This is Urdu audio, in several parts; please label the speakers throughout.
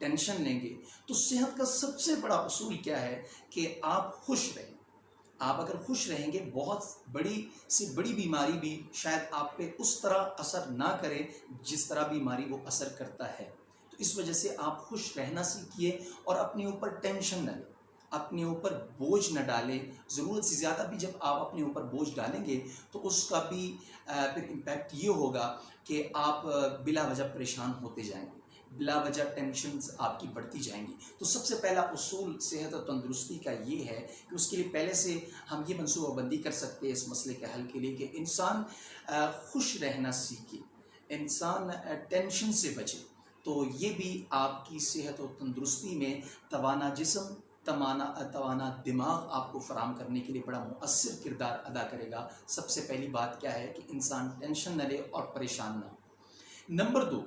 Speaker 1: ٹینشن لیں گے تو صحت کا سب سے بڑا اصول کیا ہے کہ آپ خوش رہیں. آپ اگر خوش رہیں گے بہت بڑی سے بڑی بیماری بھی شاید آپ پہ اس طرح اثر نہ کرے جس طرح بیماری وہ اثر کرتا ہے. تو اس وجہ سے آپ خوش رہنا سیکھیے اور اپنے اوپر ٹینشن نہ لیں, اپنے اوپر بوجھ نہ ڈالیں. ضرورت سے زیادہ بھی جب آپ اپنے اوپر بوجھ ڈالیں گے تو اس کا بھی پھر امپیکٹ یہ ہوگا کہ آپ بلا وجہ پریشان ہوتے جائیں گے, بلا وجہ ٹینشنز آپ کی بڑھتی جائیں گی. تو سب سے پہلا اصول صحت اور تندرستی کا یہ ہے کہ اس کے لیے پہلے سے ہم یہ منصوبہ بندی کر سکتے ہیں اس مسئلے کے حل کے لیے کہ انسان خوش رہنا سیکھے, انسان ٹینشن سے بچے. تو یہ بھی آپ کی صحت اور تندرستی میں توانا جسم, توانا دماغ آپ کو فراہم کرنے کے لیے بڑا مؤثر کردار ادا کرے گا. سب سے پہلی بات کیا ہے کہ انسان ٹینشن نہ لے اور پریشان نہ ہو. نمبر 2,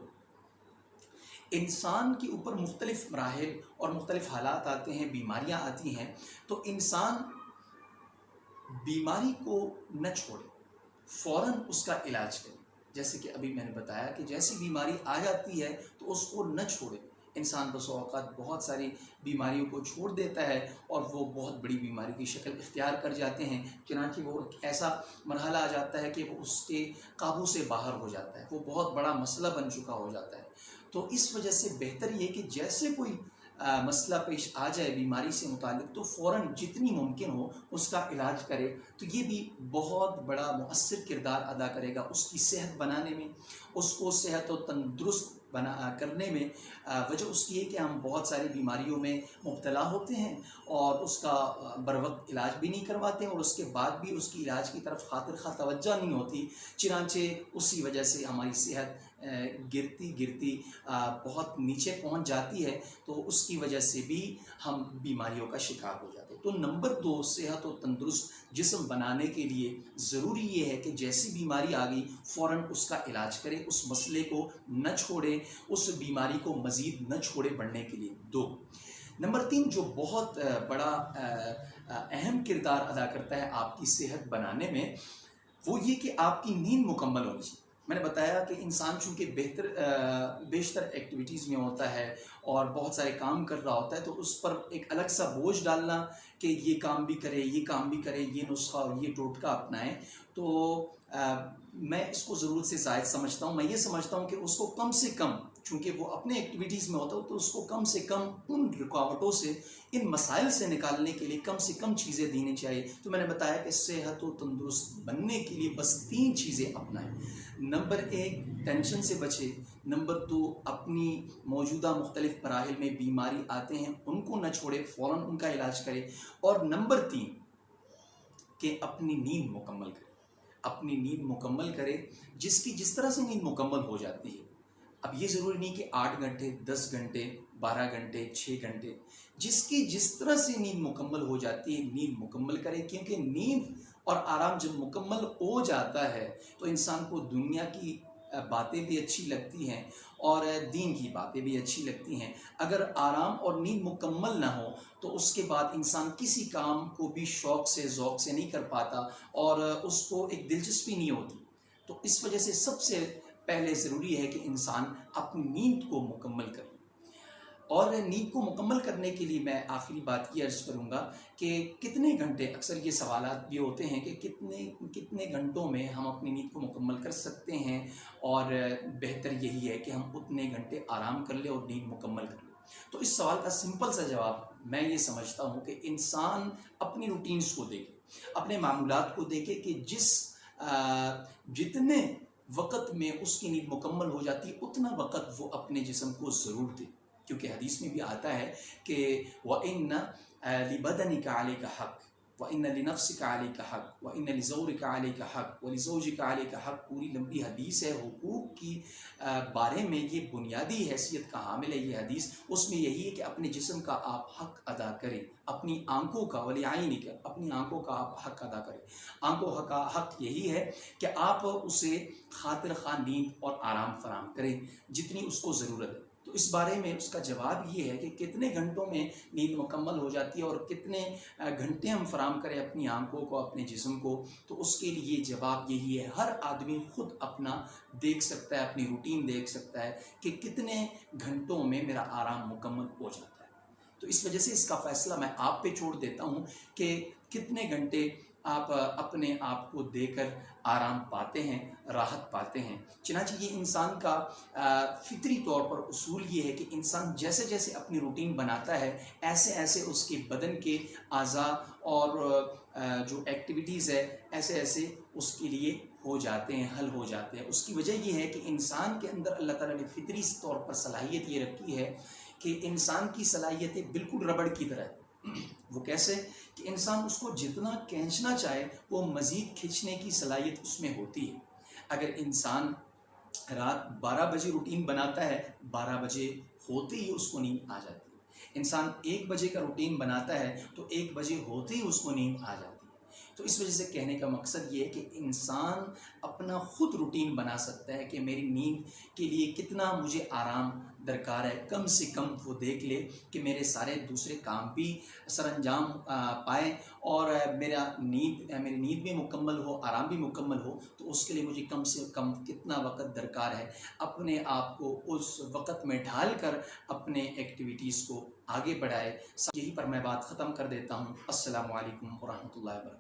Speaker 1: انسان کے اوپر مختلف مراحل اور مختلف حالات آتے ہیں, بیماریاں آتی ہیں, تو انسان بیماری کو نہ چھوڑے, فوراً اس کا علاج کرے. جیسے کہ ابھی میں نے بتایا کہ جیسی بیماری آ جاتی ہے تو اس کو نہ چھوڑے. انسان بس اوقات بہت ساری بیماریوں کو چھوڑ دیتا ہے اور وہ بہت بڑی بیماری کی شکل اختیار کر جاتے ہیں, چنانچہ وہ ایسا مرحلہ آ جاتا ہے کہ وہ اس کے قابو سے باہر ہو جاتا ہے, وہ بہت بڑا مسئلہ بن چکا ہو جاتا ہے. تو اس وجہ سے بہتر یہ کہ جیسے کوئی مسئلہ پیش آ جائے بیماری سے متعلق تو فوراً جتنی ممکن ہو اس کا علاج کرے. تو یہ بھی بہت بڑا مؤثر کردار ادا کرے گا اس کی صحت بنانے میں, اس کو صحت و تندرست کرنے میں. وجہ اس کی ہے کہ ہم بہت ساری بیماریوں میں مبتلا ہوتے ہیں اور اس کا بروقت علاج بھی نہیں کرواتے اور اس کے بعد بھی اس کی علاج کی طرف خاطر خواہ توجہ نہیں ہوتی, چنانچہ اسی وجہ سے ہماری صحت گرتی گرتی بہت نیچے پہنچ جاتی ہے. تو اس کی وجہ سے بھی ہم بیماریوں کا شکار ہو جاتے ہیں. تو نمبر 2, صحت و تندرست جسم بنانے کے لیے ضروری یہ ہے کہ جیسی بیماری آ گئی فوراً اس کا علاج کرے, اس مسئلے کو نہ چھوڑے, اس بیماری کو مزید نہ چھوڑے بڑھنے کے لیے. 2, نمبر 3 جو بہت بڑا اہم کردار ادا کرتا ہے آپ کی صحت بنانے میں, وہ یہ کہ آپ کی نیند مکمل ہونی چاہیے. میں نے بتایا کہ انسان چونکہ بیشتر ایکٹیویٹیز میں ہوتا ہے اور بہت سارے کام کر رہا ہوتا ہے, تو اس پر ایک الگ سا بوجھ ڈالنا کہ یہ کام بھی کرے, یہ کام بھی کرے, یہ نسخہ اور یہ ٹوٹکا اپنائیں, تو میں اس کو ضرورت سے زائد سمجھتا ہوں. میں یہ سمجھتا ہوں کہ اس کو کم سے کم, چونکہ وہ اپنے ایکٹیویٹیز میں ہوتا ہے, تو اس کو کم سے کم ان رکاوٹوں سے, ان مسائل سے نکالنے کے لیے کم سے کم چیزیں دینی چاہیے. تو میں نے بتایا کہ صحت و تندرست بننے کے لیے بس 3 چیزیں اپنائیں. نمبر 1, ٹینشن سے بچے. نمبر 2, اپنی موجودہ مختلف مراحل میں بیماری آتے ہیں ان کو نہ چھوڑے, فوراً ان کا علاج کرے. اور نمبر 3, کہ اپنی نیند مکمل کرے. اپنی نیند مکمل کرے جس طرح سے نیند مکمل ہو جاتی ہے. اب یہ ضروری نہیں کہ 8 گھنٹے, 10 گھنٹے, 12 گھنٹے, 6 گھنٹے, جس طرح سے نیند مکمل ہو جاتی ہے نیند مکمل کرے. کیونکہ نیند اور آرام جب مکمل ہو جاتا ہے تو انسان کو دنیا کی باتیں بھی اچھی لگتی ہیں اور دین کی باتیں بھی اچھی لگتی ہیں. اگر آرام اور نیند مکمل نہ ہو تو اس کے بعد انسان کسی کام کو بھی شوق سے, ذوق سے نہیں کر پاتا اور اس کو ایک دلچسپی نہیں ہوتی. تو اس وجہ سے سب سے پہلے ضروری ہے کہ انسان اپنی نیند کو مکمل کرے. اور نیند کو مکمل کرنے کے لیے میں آخری بات یہ عرض کروں گا کہ کتنے گھنٹے, اکثر یہ سوالات بھی ہوتے ہیں کہ کتنے گھنٹوں میں ہم اپنی نیند کو مکمل کر سکتے ہیں, اور بہتر یہی ہے کہ ہم اتنے گھنٹے آرام کر لیں اور نیند مکمل کر لیں. تو اس سوال کا سمپل سا جواب میں یہ سمجھتا ہوں کہ انسان اپنی روٹینز کو دیکھے, اپنے معمولات کو دیکھے کہ جتنے وقت میں اس کی نیند مکمل ہو جاتی ہے اتنا وقت وہ اپنے جسم کو ضرور دے. کیونکہ حدیث میں بھی آتا ہے کہ وَإِنَّ لِبَدَنِكَ عَلَيْكَ حَقٌّ وَإِنَّ لِنَفْسِكَ عَلَيْكَ حَقٌّ وَإِنَّ لِزَوْجِكَ عَلَيْكَ حَقٌّ وَلِزَوْجِكَ عَلَيْكَ حَقٌّ. پوری لمبی حدیث ہے, حقوق کی بارے میں یہ بنیادی حیثیت کا حامل ہے یہ حدیث. اس میں یہی ہے کہ اپنے جسم کا آپ حق ادا کریں, اپنی آنکھوں کا وَلِعَيْنِكَ, اپنی آنکھوں کا آپ حق ادا کریں. آنکھوں کا حق یہی ہے کہ آپ اسے خاطر خواہ نیند اور آرام فراہم کریں جتنی اس کو ضرورت ہے. تو اس بارے میں اس کا جواب یہ ہے کہ کتنے گھنٹوں میں نیند مکمل ہو جاتی ہے اور کتنے گھنٹے ہم فراہم کریں اپنی آنکھوں کو، اپنے جسم کو، تو اس کے لیے جواب یہی ہے، ہر آدمی خود اپنا دیکھ سکتا ہے، اپنی روٹین دیکھ سکتا ہے کہ کتنے گھنٹوں میں میرا آرام مکمل ہو جاتا ہے۔ تو اس وجہ سے اس کا فیصلہ میں آپ پہ چھوڑ دیتا ہوں کہ کتنے گھنٹے آپ اپنے آپ کو دے کر آرام پاتے ہیں، راحت پاتے ہیں۔ چنانچہ یہ انسان کا فطری طور پر اصول یہ ہے کہ انسان جیسے جیسے اپنی روٹین بناتا ہے، ایسے ایسے اس کے بدن کے اعضاء اور جو ایکٹیویٹیز ہے ایسے ایسے اس کے لیے ہو جاتے ہیں، حل ہو جاتے ہیں۔ اس کی وجہ یہ ہے کہ انسان کے اندر اللہ تعالیٰ نے فطری طور پر صلاحیت یہ رکھی ہے کہ انسان کی صلاحیتیں بالکل ربڑ کی طرح ہے۔ وہ کیسے کہ انسان اس کو جتنا کھینچنا چاہے وہ مزید کھینچنے کی صلاحیت اس میں ہوتی ہے۔ اگر انسان رات 12 بجے روٹین بناتا ہے، 12 بجے ہوتے ہی اس کو نیند آ جاتی ہے۔ انسان 1 بجے کا روٹین بناتا ہے تو 1 بجے ہوتے ہی اس کو نیند آ جاتی ہے۔ تو اس وجہ سے کہنے کا مقصد یہ ہے کہ انسان اپنا خود روٹین بنا سکتا ہے کہ میری نیند کے لیے کتنا مجھے آرام درکار ہے، کم سے کم وہ دیکھ لے کہ میرے سارے دوسرے کام بھی سر انجام پائیں اور میری نیند بھی مکمل ہو، آرام بھی مکمل ہو۔ تو اس کے لیے مجھے کم سے کم کتنا وقت درکار ہے، اپنے آپ کو اس وقت میں ڈھال کر اپنے ایکٹیویٹیز کو آگے بڑھائے۔ یہی پر میں بات ختم کر دیتا ہوں۔ السلام علیکم ورحمۃ اللہ وبرکاتہ۔